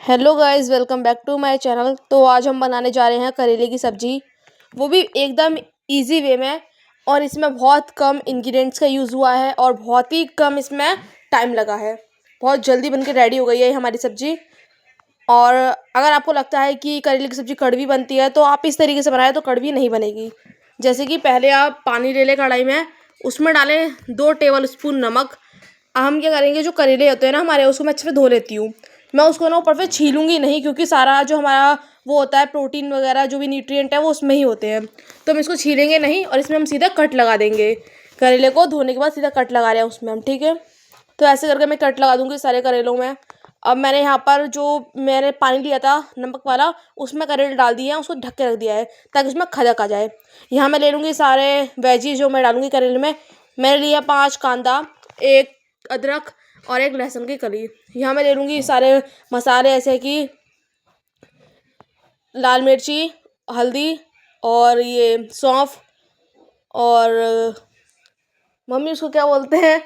Hello guys, welcome back to my channel. तो आज हम बनाने जा रहे हैं करेले की सब्ज़ी, वो भी एकदम इजी वे में। और इसमें बहुत कम इंग्रेडिएंट्स का यूज़ हुआ है और बहुत ही कम इसमें टाइम लगा है। बहुत जल्दी बनके रेडी हो गई है हमारी सब्ज़ी। और अगर आपको लगता है कि करेले की सब्ज़ी कड़वी बनती है तो आप इस तरीके से बनाएं तो कड़वी नहीं बनेगी। जैसे कि पहले आप पानी ले लें कढ़ाई में, उसमें डालें 2 टेबल स्पून नमक। हम क्या करेंगे, जो करेले होते हैं ना हमारे, उसको मैं अच्छे से धो लेती हूँ। मैं उसको ना ऊपर से छीलूंगी नहीं, क्योंकि सारा जो हमारा वो होता है प्रोटीन वगैरह जो भी न्यूट्रिएंट है वो उसमें ही होते हैं। तो हम इसको छीलेंगे नहीं और इसमें हम सीधा कट लगा देंगे। करेले को धोने के बाद सीधा कट लगा रहे हैं उसमें हम, ठीक है। तो ऐसे करके मैं कट लगा दूंगी सारे करेलों में। अब मैंने यहाँ पर जो मैंने पानी लिया था नमक वाला, उसमें करेले डाल दिए हैं, उसको ढक के रख दिया है ताकि उसमें खदक आ जाए। यहाँ मैं ले लूँगी सारे वेजीज जो मैं डालूंगी करेले में। मैंने लिया 5 कांदा, 1 अदरक और 1 लहसुन की कली। यहाँ मैं ले लूँगी सारे मसाले, ऐसे कि लाल मिर्ची, हल्दी और ये सौंफ और मम्मी उसको क्या बोलते हैं,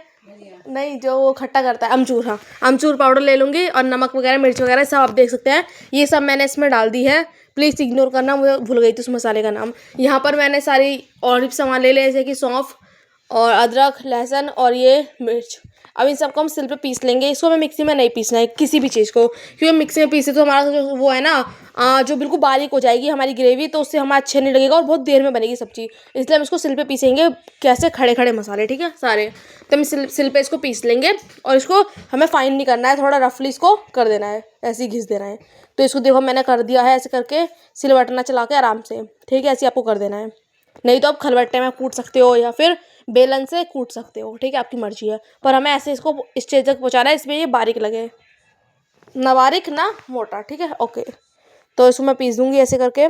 नहीं जो वो खट्टा करता है, अमचूर। हाँ, अमचूर पाउडर ले लूँगी और नमक वगैरह मिर्च वगैरह सब आप देख सकते हैं, ये सब मैंने इसमें डाल दी है। प्लीज़ इग्नोर करना, मुझे भूल गई थी उस मसाले का नाम। यहाँ पर मैंने सारी और भी सामान ले लिए, जैसे कि सौंफ और अदरक, लहसुन और ये मिर्च। अब इन सबको हम सिल पे पीस लेंगे। इसको हमें मिक्सी में नहीं पीसना है किसी भी चीज़ को, क्योंकि मिक्सी में पीसे तो हमारा जो वो है ना, जो बिल्कुल बारीक हो जाएगी हमारी ग्रेवी, तो उससे हमारा अच्छे नहीं लगेगा और बहुत देर में बनेगी सब्जी। इसलिए हम इसको सिल पे पीसेंगे, कैसे खड़े खड़े मसाले, ठीक है सारे। तो हम सिल पे इसको पीस लेंगे और इसको हमें फाइन नहीं करना है, थोड़ा रफली इसको कर देना है, ऐसे ही घिस देना है। तो इसको देखो मैंने कर दिया है, ऐसे करके सिलबट्टा चला के आराम से, ठीक है। ऐसे आपको कर देना है, नहीं तो आप खलबट्टे में कूट सकते हो या फिर बेलन से कूट सकते हो, ठीक है, आपकी मर्जी है। पर हमें ऐसे इसको स्टेज तक पहुँचाना है, इसमें ये बारीक लगे, ना बारीक ना मोटा, ठीक है, ओके। तो इसको मैं पीस दूंगी ऐसे करके।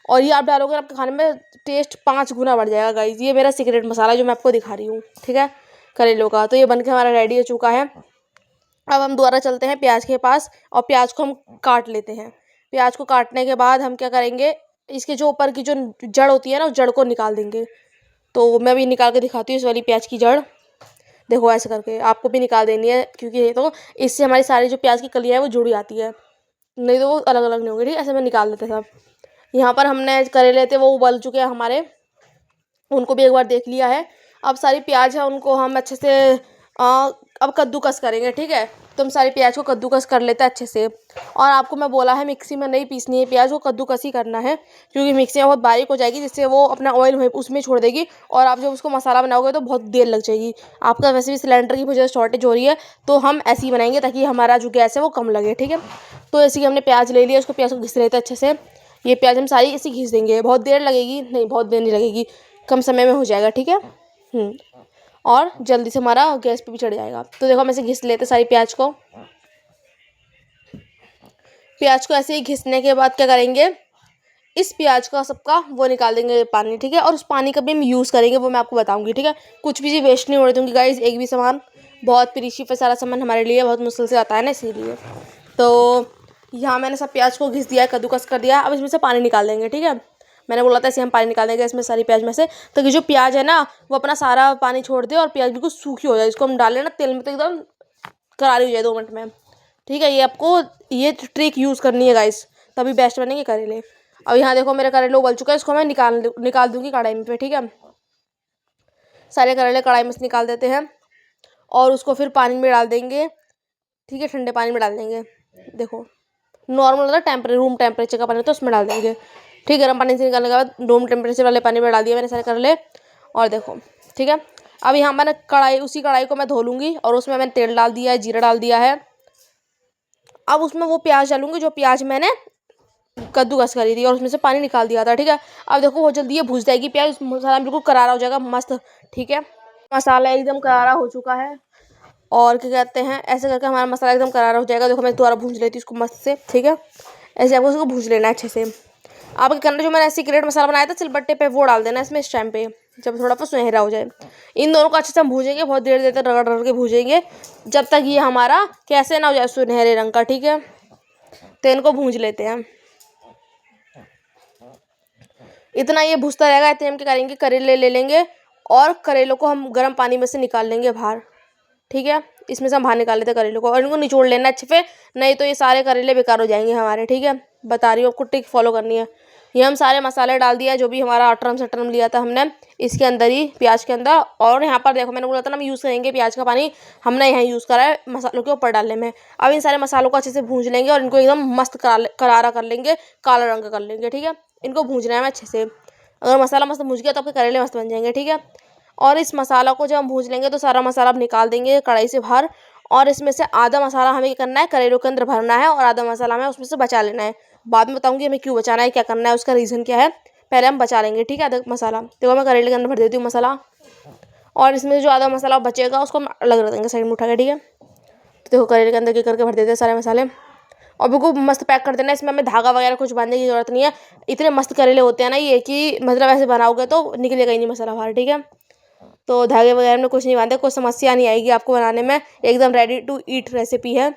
और ये आप डालोगे आपके खाने में टेस्ट 5 गुना बढ़ जाएगा गाइज। ये मेरा सीक्रेट मसाला जो मैं आपको दिखा रही हूँ, ठीक है, करेलों का। तो ये बनके हमारा रेडी हो चुका है। अब हम दोबारा चलते हैं प्याज के पास और प्याज को हम काट लेते हैं। प्याज को काटने के बाद हम क्या करेंगे, इसके जो ऊपर की जो जड़ होती है ना, उस जड़ को निकाल देंगे। तो मैं भी निकाल के दिखाती हूँ इस वाली प्याज की जड़। देखो ऐसे करके आपको भी निकाल देनी है, क्योंकि ये तो इससे हमारी सारी जो प्याज की कलियाँ है वो जुड़ी आती है, नहीं तो वो अलग अलग नहीं होगी, ठीक है। ऐसे में निकाल देते सब। यहाँ पर हमने करेले थे वो उबल चुके हैं हमारे, उनको भी एक बार देख लिया है। अब सारी प्याज है उनको हम अच्छे से अब कद्दूकस करेंगे, ठीक है। तो हम सारी प्याज को कद्दूकस कर लेते हैं अच्छे से। और आपको मैं बोला है मिक्सी में नहीं पीसनी है प्याज को, कद्दूकस ही करना है, क्योंकि मिक्सी में बहुत बारीक हो जाएगी, जिससे वो अपना ऑयल उसमें छोड़ देगी और आप जब उसको मसाला बनाओगे तो बहुत देर लग जाएगी। आपका वैसे भी सिलेंडर की वजह से शॉर्टेज हो रही है, तो हम ऐसे ही बनाएंगे ताकि हमारा जो गैस है वो कम लगे, ठीक है। तो ऐसे ही हमने प्याज ले लिया, उसको प्याज को घिस लेते हैं अच्छे से। ये प्याज हम सारी ऐसे घिस देंगे, बहुत देर लगेगी नहीं, बहुत देर नहीं लगेगी, कम समय में हो जाएगा, ठीक है। और जल्दी से हमारा गैस पे भी चढ़ जाएगा। तो देखो हम ऐसे घिस लेते सारी प्याज को। प्याज को ऐसे ही घिसने के बाद क्या करेंगे, इस प्याज का सबका वो निकाल देंगे पानी, ठीक है। और उस पानी का भी हम यूज़ करेंगे, वो मैं आपको बताऊंगी, ठीक है। कुछ भी चीज़ वेस्ट नहीं होने दूंगी गाइज, एक भी सामान। बहुत प्रीशियस है सारा सामान हमारे लिए, बहुत मुश्किल से आता है ना, इसीलिए। तो यहाँ मैंने सब प्याज को घिस दिया है, कद्दूकस कर दिया। अब इसमें से पानी निकाल देंगे, ठीक है। मैंने बोला था इसे हम पानी निकाल देंगे इसमें सारी प्याज में से, ताकि जो प्याज है ना वो अपना सारा पानी छोड़ दे और प्याज बिल्कुल सूखी हो जाए। इसको हम डालें ना तेल में तो एकदम करारी हो जाए 2 मिनट में, ठीक है। ये आपको ये ट्रिक यूज़ करनी है गाइस, तभी बेस्ट बनेंगे करेले। अब यहाँ देखो मेरे करेले उबल चुका है, इसको मैं निकाल दूंगी कढ़ाई में पे, ठीक है। सारे करेले कढ़ाई में से निकाल देते हैं और उसको फिर पानी में डाल देंगे, ठीक है, ठंडे पानी में डाल देंगे। देखो नॉर्मल होता है रूम टेम्परेचर का पानी, तो उसमें डाल देंगे, ठीक है। गर्म पानी से निकालने के बाद रूम टेम्परेचर वाले पानी में डाल दिया मैंने सारे करेले। और देखो, ठीक है। अब यहाँ मैंने उसी कढ़ाई को मैं धो लूँगी और उसमें मैंने तेल डाल दिया है, जीरा डाल दिया है। अब उसमें वो प्याज डालूंगी जो प्याज मैंने कद्दूकस करी थी और उसमें से पानी निकाल दिया था, ठीक है। अब देखो वो जल्दी ये भूज जाएगी प्याज, मसाला बिल्कुल करारा हो जाएगा मस्त, ठीक है। मसाला एकदम करारा हो चुका है और क्या कहते हैं, ऐसे करके हमारा मसाला एकदम करारा हो जाएगा। देखो मैं दोबारा भूंज लेती हूँ उसको मस्त से, ठीक है। ऐसे आपको उसको भूज लेना है अच्छे से। आप क्या करना, जो मैंने सीक्रेट मसाला बनाया था सिलबट्टे पे, वो डाल देना इसमें इस टाइम पे, जब थोड़ा सा सुनहरा हो जाए। इन दोनों को अच्छे से हम भूजेंगे, बहुत देर देर तक रगड़ रगड़ के भूजेंगे, जब तक ये हमारा कैसे ना हो जाए सुनहरे रंग का, ठीक है। तो इनको भूंज लेते हैं, इतना ये भूजता रहेगा। इतने हम क्या करेंगे, करेले ले लेंगे और करेलों को हम गर्म पानी में से निकाल लेंगे बाहर, ठीक है। इसमें से हम बाहर निकाल लेते हैं करेले को और इनको निचोड़ लेना अच्छे से, नहीं तो ये सारे करेले बेकार हो जाएंगे हमारे। ठीक है, बता रही हूँ आपको, टिक फॉलो करनी है। ये हम सारे मसाले डाल दिया जो भी हमारा अटरम सटरम लिया था हमने इसके अंदर ही, प्याज के अंदर। और यहाँ पर देखो मैंने बोला था ना हम यूज़ करेंगे प्याज का पानी, हमने यहाँ यूज़ करा है मसालों के ऊपर डालने में। अब इन सारे मसालों को अच्छे से भूंज लेंगे और इनको एकदम मस्त करारा कर लेंगे, काला रंग कर लेंगे। ठीक है, इनको भूंजना है अच्छे से। अगर मसाला मस्त भूंज गया तो आपके करेले मस्त बन जाएंगे। ठीक है, और इस मसाला को जब हम भूंज लेंगे तो सारा मसाला अब निकाल देंगे कढ़ाई से बाहर, और इसमें से आधा मसाला हमें क्या करना है, करेलों के अंदर भरना है और आधा मसाला हमें उसमें से बचा लेना है। बाद में बताऊंगी हमें क्यों बचाना है, क्या करना है, उसका रीज़न क्या है, पहले हम बचा लेंगे। ठीक है, आधा मसाला देखो मैं करेले के अंदर भर देती हूँ मसाला, और इसमें से जो आधा मसाला बचेगा उसको हम अलग रख देंगे साइड में उठा के। ठीक है, तो देखो करेले के अंदर क्या करके भर देते हैं सारे मसाले, और बिल्कुल मस्त पैक कर देना। इसमें हमें धागा वगैरह कुछ बांधने की जरूरत नहीं है, इतने मस्त करेले होते हैं ना ये कि मतलब ऐसे बनाओगे तो निकलेगा ही नहीं मसाला बाहर। ठीक है, तो धागे वगैरह में कुछ नहीं बांधे, कोई समस्या नहीं आएगी आपको बनाने में, एकदम रेडी टू ईट रेसिपी है।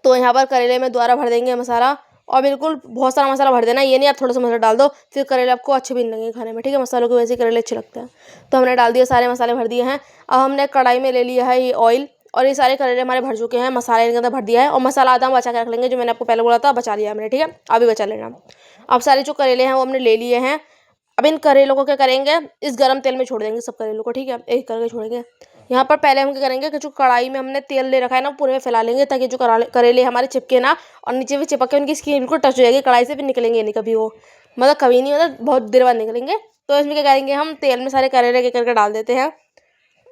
तो यहाँ पर करेले में दोबारा भर देंगे मसाला, और बिल्कुल बहुत सारा मसाला भर देना, ये नहीं आप थोड़ा सा मसाला डाल दो फिर करेले आपको अच्छे भी नहीं लगेंगे खाने में। ठीक है, मसालों की वजह से करेले अच्छे लगते हैं। तो हमने डाल दिए, सारे मसाले भर दिए हैं। अब हमने कढ़ाई में ले लिया है ये ऑयल, और ये सारे करेले हमारे भर चुके हैं, मसाले के अंदर भर दिया है, और मसाला आधा हम बचा के रख लेंगे, जो मैंने आपको पहले बोला था बचा लिया हमने। ठीक है, अभी बचा लेना। अब सारे जो करेले हैं वो हमने ले लिए हैं। अब इन करेलों को क्या करेंगे, इस गरम तेल में छोड़ देंगे सब करेलों को। ठीक है, एक करके छोड़ेंगे। यहाँ पर पहले हम क्या करेंगे कि जो कढ़ाई में हमने तेल ले रखा है ना पूरे में फैला लेंगे, ताकि जो करेले हमारे चिपके ना, और नीचे भी चिपक के उनकी स्किन बिल्कुल टच हो जाएगी कढ़ाई से, फिर निकलेंगे नहीं कभी वो, मतलब कभी नहीं, मतलब बहुत देर बाद निकलेंगे। तो इसमें क्या करेंगे, हम तेल में सारे करेले के करके डाल देते हैं,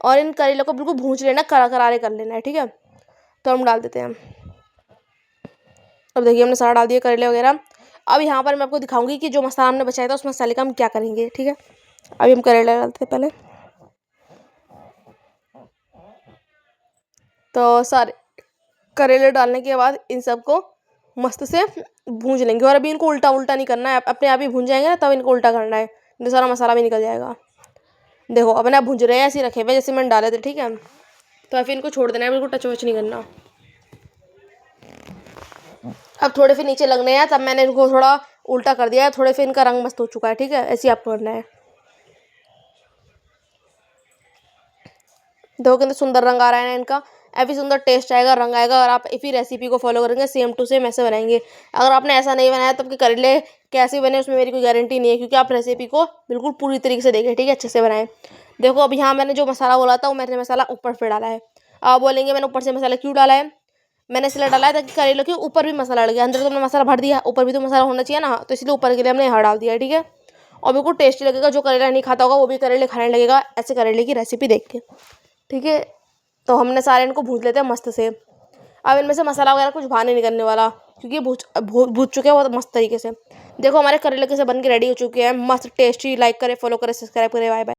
और इन करेलों को बिल्कुल भूंज लेना, करारे कर लेना है। ठीक है, तो हम डाल देते हैं। अब देखिए हमने सारा डाल दिया करेले वगैरह। अब यहाँ पर मैं आपको दिखाऊंगी कि जो मसाला हमने बचाया था उस मसाले का हम क्या करेंगे। ठीक है, अभी हम करेले डालते हैं पहले। तो सारे करेले डालने के बाद इन सबको मस्त से भूंज लेंगे, और अभी इनको उल्टा उल्टा नहीं करना है, अपने आप ही भूंज जाएंगे ना तब इनको उल्टा करना है, तो सारा मसाला भी निकल जाएगा। देखो अपने आप भूंज रहे हैं, ऐसे ही रखे हुए जैसे मैंने डाले थे। ठीक है, तो फिर इनको छोड़ देना है, बिल्कुल टच वच नहीं करना। अब थोड़े फिर नीचे लगने हैं, तब मैंने इनको थोड़ा उल्टा कर दिया है, थोड़े फिर इनका रंग मस्त हो चुका है। ठीक है, ऐसे ही आपको करना है। देखो कितना सुंदर रंग आ रहा है ना इनका, अभी सुंदर टेस्ट आएगा, रंग आएगा, और आप इसी रेसिपी को फॉलो करेंगे सेम टू सेम ऐसे बनाएंगे। अगर आपने ऐसा नहीं बनाया तो आपके करेले कैसे बने उसमें मेरी कोई गारंटी नहीं है, क्योंकि आप रेसिपी को बिल्कुल पूरी तरीके से देखें। ठीक है, अच्छे से बनाएं। देखो अब यहाँ मैंने जो मसाला बोला था वो मैंने मसाला ऊपर से डाला है। आप बोलेंगे मैंने ऊपर से मसाला क्यों डाला है, मैंने इसलिए डाला है ताकि करेलों के ऊपर भी मसाला लगे, अंदर तो हमने मसाला भर दिया, ऊपर भी तो मसाला होना चाहिए ना, तो इसलिए ऊपर के लिए हमने यहाँ डाल दिया है। ठीक है, और बिल्कुल टेस्टी लगेगा, जो करेला नहीं खाता होगा वो भी करेले खाने लगेगा ऐसे करेले की रेसिपी देख के। ठीक है, तो हमने सारे इनको भूज लेते हैं मस्त से। अब इनमें से मसाला वगैरह कुछ बाहर नहीं निकलने वाला, क्योंकि भूज चुके हैं बहुत मस्त तरीके से। देखो हमारे करेले कैसे बन के रेडी हो चुके हैं, मस्त टेस्टी। लाइक करें, फॉलो करें, सब्सक्राइब करें। Bye bye.